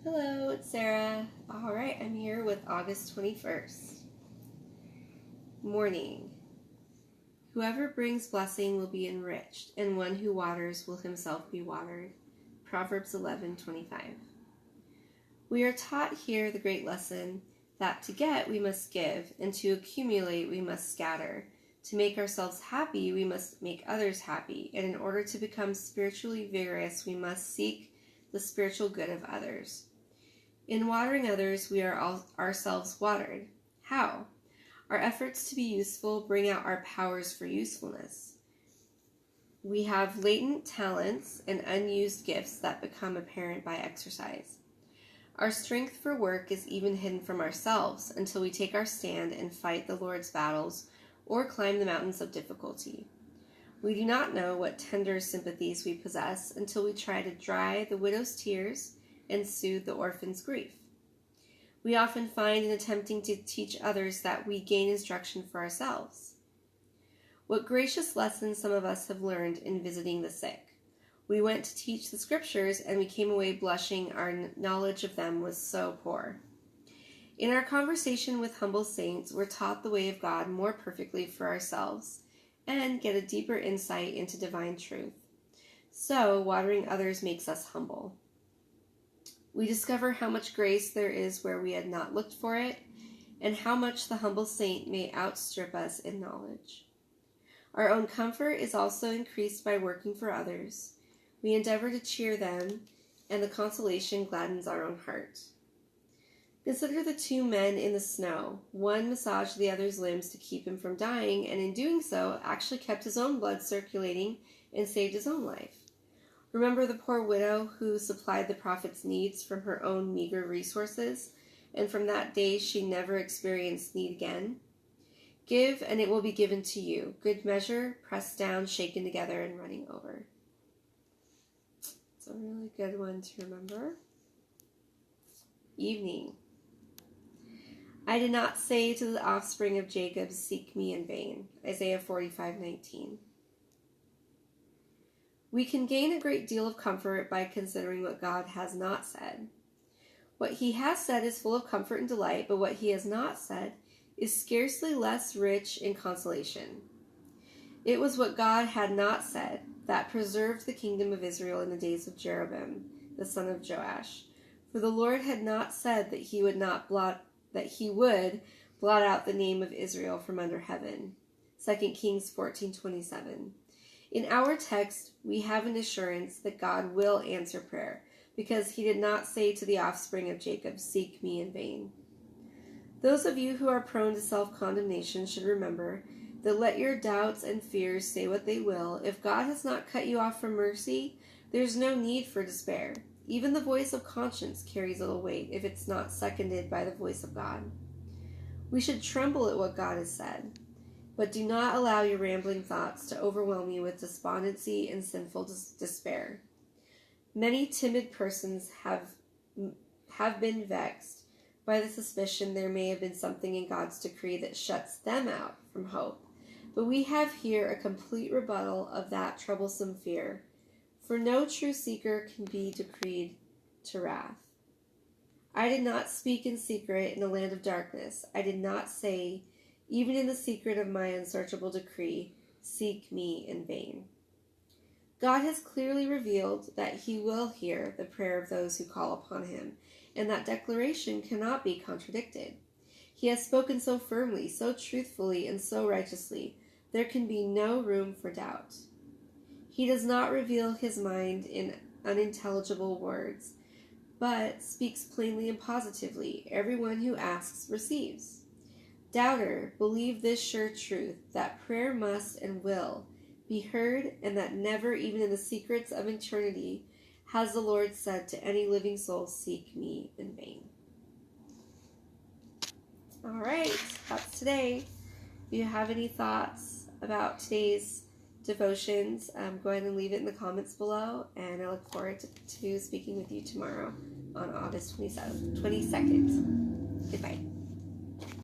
Hello, it's Sarah. All right, I'm here with August 21st. Morning. Whoever brings blessing will be enriched, and one who waters will himself be watered. Proverbs 11:25. We are taught here the great lesson that to get we must give, and to accumulate we must scatter. To make ourselves happy, we must make others happy, and in order to become spiritually vigorous, we must seek the spiritual good of others. In watering others, we are ourselves watered. How? Our efforts to be useful bring out our powers for usefulness. We have latent talents and unused gifts that become apparent by exercise. Our strength for work is even hidden from ourselves until we take our stand and fight the Lord's battles or climb the mountains of difficulty. We do not know what tender sympathies we possess until we try to dry the widow's tears and soothe the orphan's grief. We often find in attempting to teach others that we gain instruction for ourselves. What gracious lessons some of us have learned in visiting the sick. We went to teach the scriptures and we came away blushing our knowledge of them was so poor. In our conversation with humble saints, we're taught the way of God more perfectly for ourselves and get a deeper insight into divine truth. So, watering others makes us humble. We discover how much grace there is where we had not looked for it, and how much the humble saint may outstrip us in knowledge. Our own comfort is also increased by working for others. We endeavor to cheer them, and the consolation gladdens our own heart. Consider the two men in the snow. One massaged the other's limbs to keep him from dying, and in doing so, actually kept his own blood circulating and saved his own life. Remember the poor widow who supplied the prophet's needs from her own meager resources, and from that day she never experienced need again? Give, and it will be given to you. Good measure, pressed down, shaken together, and running over. It's a really good one to remember. Evening. I did not say to the offspring of Jacob, seek me in vain. Isaiah 45:19. We can gain a great deal of comfort by considering what God has not said. What he has said is full of comfort and delight, but what he has not said is scarcely less rich in consolation. It was what God had not said that preserved the kingdom of Israel in the days of Jeroboam, the son of Joash. For the Lord had not said that he would blot out the name of Israel from under heaven. 2 Kings 14:27. In our text, we have an assurance that God will answer prayer, because he did not say to the offspring of Jacob, seek me in vain. Those of you who are prone to self-condemnation should remember that let your doubts and fears say what they will, if God has not cut you off from mercy, there's no need for despair. Even the voice of conscience carries little weight if it's not seconded by the voice of God. We should tremble at what God has said. But do not allow your rambling thoughts to overwhelm you with despondency and sinful despair. Many timid persons have been vexed by the suspicion there may have been something in God's decree that shuts them out from hope. But we have here a complete rebuttal of that troublesome fear. For no true seeker can be decreed to wrath. I did not speak in secret in a land of darkness. I did not say, even in the secret of my unsearchable decree, seek me in vain. God has clearly revealed that he will hear the prayer of those who call upon him, and that declaration cannot be contradicted. He has spoken so firmly, so truthfully, and so righteously, there can be no room for doubt. He does not reveal his mind in unintelligible words, but speaks plainly and positively. Everyone who asks receives. Doubter, believe this sure truth, that prayer must and will be heard, and that never, even in the secrets of eternity, has the Lord said to any living soul, seek me in vain. All right, that's today. If you have any thoughts about today's devotions, go ahead and leave it in the comments below, and I look forward to speaking with you tomorrow on August 22nd. Goodbye.